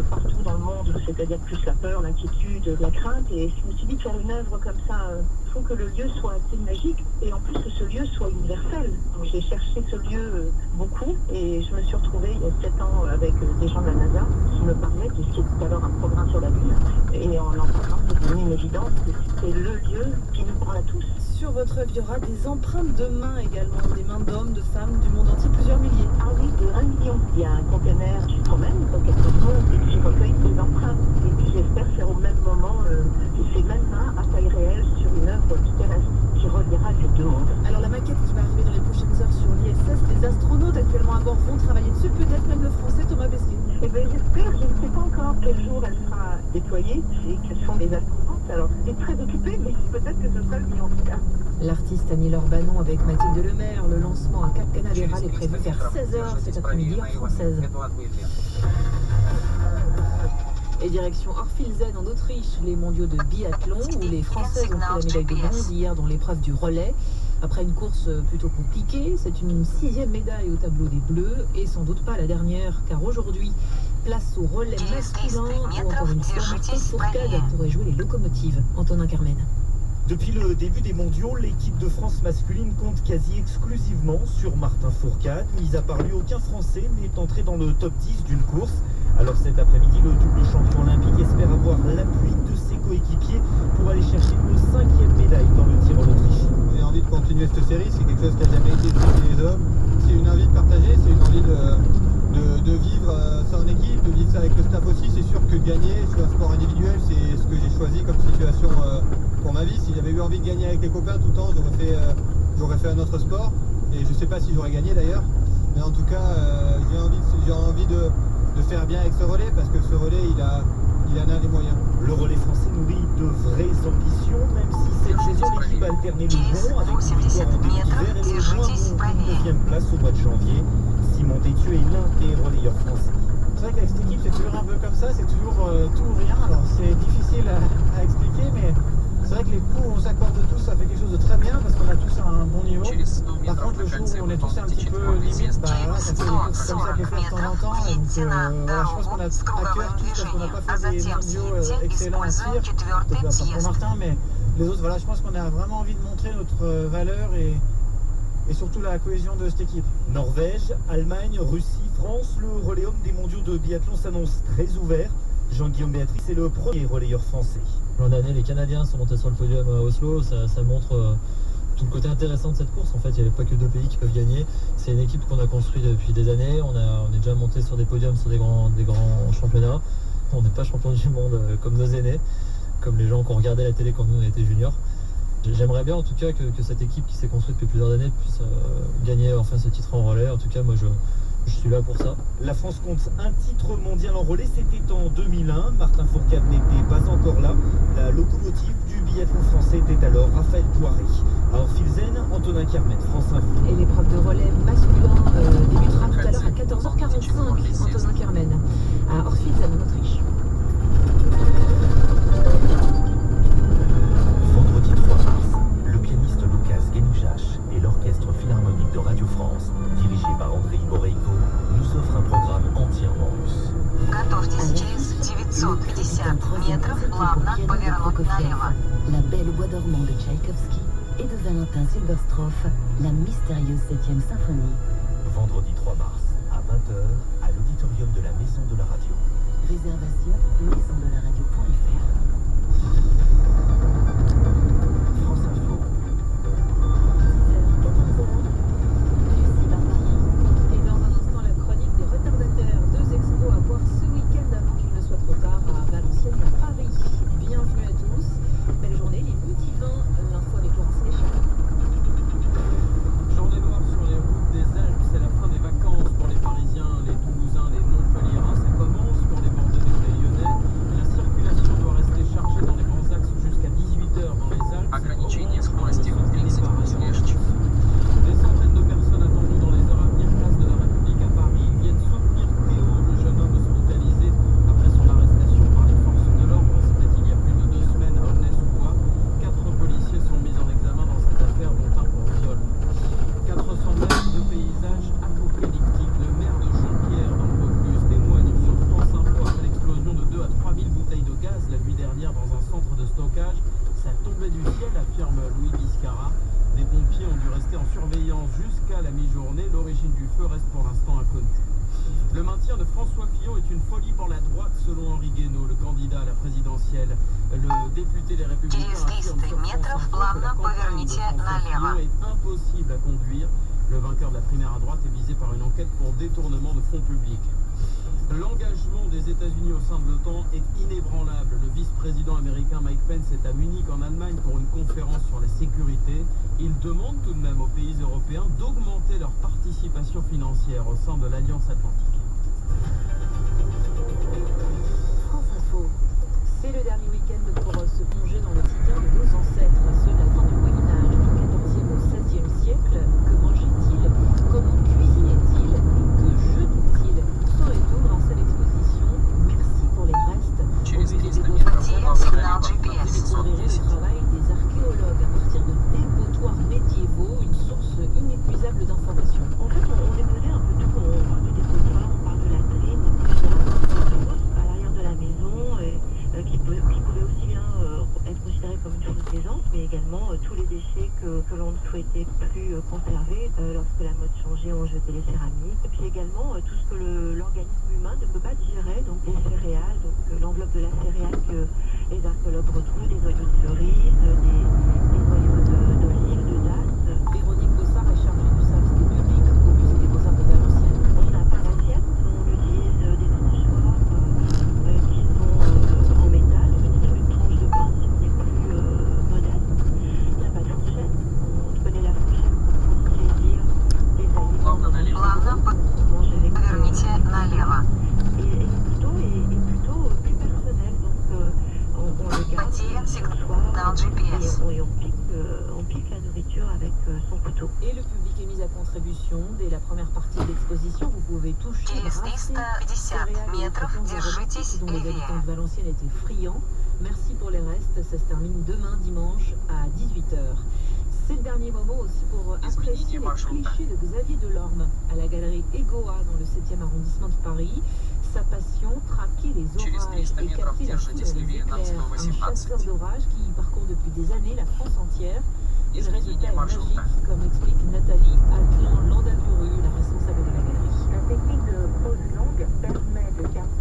partout dans le monde, c'est-à-dire plus la peur, l'inquiétude, la crainte. Et je me suis dit de faire une œuvre comme ça, il faut que le lieu soit assez magique et en plus que ce lieu soit universel. Donc j'ai cherché ce lieu beaucoup et je me suis retrouvée il y a 7 ans avec des gens de la NASA qui me parlaient de ce qui est tout à l'heure un programme sur la Lune. Et en l'entendant, c'est devenu une évidence que c'était le lieu qui nous parle à tous. Sur votre œuvre, il y aura des empreintes de mains également, des mains d'hommes, de femmes du monde entier, plusieurs milliers. Ah oui, de 1 million. Il y a un conteneur qui se promène dans quelques mondes et qui recueille des empreintes. Et puis j'espère faire au même moment ces mêmes mains à taille réelle sur une œuvre terrestre qui reliera ces deux mondes. Alors la maquette qui va arriver dans les prochaines heures sur l'ISS, les astronautes actuellement à bord vont travailler dessus, peut-être même le français Thomas Pesquet. Eh bien j'espère, je ne sais pas encore quel jour elle sera déployée et quels sont les astronautes. Alors c'est très occupé, mais peut-être que ce sera le mien en tout cas. L'artiste Annie-Laure Banon avec Mathilde Lemaire, le lancement à Cap Canaveral est prévu vers 16h cet après-midi en française. Et direction Orfilsen en Autriche, les mondiaux de biathlon où les Françaises ont pris la médaille de bronze hier dans l'épreuve du relais. Après une course plutôt compliquée, c'est une 6e médaille au tableau des Bleus et sans doute pas la dernière car aujourd'hui, place au relais masculin où encore une fois Martin Fourcade pourrait jouer les locomotives. Antonin Carmen. Depuis le début des mondiaux, l'équipe de France masculine compte quasi exclusivement sur Martin Fourcade. Mis à part lui, aucun Français n'est entré dans le top 10 d'une course. Alors cet après-midi, le double champion olympique espère avoir l'appui de ses coéquipiers pour aller chercher une 5e médaille dans le tir en Autriche. J'ai envie de continuer cette série, c'est quelque chose qui n'a jamais été fait chez les hommes. C'est une envie de partager, c'est une envie de vivre ça en équipe, de vivre ça avec le staff aussi. C'est sûr que gagner sur un sport individuel, c'est ce que j'ai choisi comme situation pour ma vie. Si j'avais eu envie de gagner avec les copains tout le temps, j'aurais fait un autre sport. Et je ne sais pas si j'aurais gagné d'ailleurs. Mais en tout cas, j'ai envie de faire bien avec ce relais parce que ce relais, il en a les moyens. Le relais français nourrit de vraies ambitions, même si cette saison l'équipe a alterné le bon avec une victoire en début d'hiver et le moins bon 9e place au mois de janvier. Simon Détieux est l'un des relayeurs français. C'est vrai qu'avec cette équipe, c'est toujours un peu comme ça, c'est toujours tout ou rien. Alors c'est difficile à expliquer, mais c'est vrai que les coups où on s'accorde tous, ça fait quelque chose de très bien parce qu'on a tous un bon niveau. Par contre, le jour où on est tous un petit peu limite, bah là, ça fait des courses comme ça qu'il faut faire de temps en temps. Et donc voilà, je pense qu'on a à cœur tous parce qu'on n'a pas fait des mondiaux excellents à tir, pour Martin, mais les autres, voilà, je pense qu'on a vraiment envie de montrer notre valeur et surtout la cohésion de cette équipe. Norvège, Allemagne, Russie, France, le relais homme des mondiaux de biathlon s'annonce très ouvert. Jean-Guillaume Béatrice est le premier relayeur français. L'an dernier, les Canadiens sont montés sur le podium à Oslo, ça montre tout le côté intéressant de cette course. En fait, il n'y avait pas que 2 pays qui peuvent gagner. C'est une équipe qu'on a construite depuis des années, on est déjà monté sur des podiums sur des grands championnats. On n'est pas champion du monde comme nos aînés, comme les gens qui ont regardé la télé quand nous on était juniors. J'aimerais bien en tout cas que cette équipe qui s'est construite depuis plusieurs années puisse gagner enfin ce titre en relais. En tout cas, moi je suis là pour ça. La France compte un titre mondial en relais, c'était en 2001. Martin Fourcade n'était pas encore là. La locomotive du biathlon français était alors Raphaël Poiré. À Orfilsen, Antonin Carmen, France Info. Et l'épreuve de relais masculin débutera tout à l'heure à 14h45, Antonin Carmen, à Orfilsen en Autriche. Vendredi 3 mars, le pianiste Lucas Genuchash et l'Orchestre Philharmonique de Radio France, dirigé par Andrei Boreiko, nous offrent un programme entièrement russe. La Belle au bois dormant de Tchaïkovski et de Valentin Silberstrov, la mystérieuse 7e symphonie. Vendredi 3 mars, à 20h, à l'auditorium de la Maison de la Radio. Réservation maisondelaradio.fr. France Info. 10h, 14h. Lucie Barbarin. Et dans un instant, la chronique des retardataires. 2 expos à voir ce week-end avant qu'il ne soit trop tard à Valenciennes et à Paris. Bienvenue à tous. Belle journée, les midi 20, l'info avec Laurent Sénéchal. Journée noire sur les routes des Alpes, c'est la fin des vacances pour les Parisiens, les Toulousains, les Montpelliérains. Ça commence pour les Bordelais et les Lyonnais. La circulation doit rester chargée dans les grands axes jusqu'à l'origine du feu reste pour l'instant inconnue. Le maintien de François Fillon est une folie pour la droite, selon Henri Guénaud, le candidat à la présidentielle. Le député des Républicains affirme sur France Info que la campagne de François Fillon est impossible à conduire. Le vainqueur de la primaire à droite est visé par une enquête pour détournement de fonds publics. L'engagement des États-Unis au sein de l'OTAN est inébranlable. Le vice-président américain Mike Pence est à Munich en Allemagne pour une conférence sur la sécurité. Il demande tout de même aux pays européens d'augmenter leur participation financière au sein de l'Alliance Atlantique. France Info. C'est le dernier week-end pour se plonger dans le quotidien de nos ancêtres, ceux de la fin du Moyen-Âge, du XIVe au XVIe siècle. Que mangeaient-ils? Comment cuisinaient-ils? Et que jetaient-ils? Vous saurez tout grâce à l'exposition Merci pour les restes. Au musée des Beaux-Arts, vous découvrirez le travail des archéologues à partir de dépotoirs médiévaux, une source inépuisable d'informations. En fait, on déposait un peu tout. On parle du dépotoir, on parle de la latrine, à l'arrière de la maison, qui pouvait aussi bien être considéré comme une chose plaisante, mais également tous les déchets que l'on ne souhaitait plus conserver. Lorsque la mode changeait, on jetait les céramiques. Et puis également tout ce que l'organisme humain ne peut pas digérer, donc les céréales, donc l'enveloppe de la céréale que les archéologues retrouvent, des noyaux de cerises, des noyaux d'olive, de dattes. Véronique Bossard est chargée du service des publics au musée des Beaux-Arts de Valenciennes. On n'a pas d'assiette, on utilise des tranchoirs qui sont en métal, une tranche de pain si on est plus modeste. Il n'y a pas de fourchette, on connaît la fourchette pour saisir les aliments. On mange avec et le couteau est plutôt plus personnel, donc on le garde le soir et on pique la nourriture avec son couteau. Et le public est mis à contribution. Dès la première partie de l'exposition, vous pouvez toucher, brasser céréales et autres plantes aromatiques dont les habitants de Valenciennes étaient friands. Merci pour les restes. Ça se termine demain dimanche à 18h. C'est le dernier moment aussi pour apprécier les clichés de Xavier Delorme à la galerie Egoa dans le 7e arrondissement de Paris. Sa passion, traquer les orages et capter la foudre et les éclairs. Un chasseur d'orages qui parcourt depuis des années la France entière. Et le résultat est magique, comme explique Nathalie Atlan-Landaburu, la responsable de la galerie. La technique de pose longue permet de capter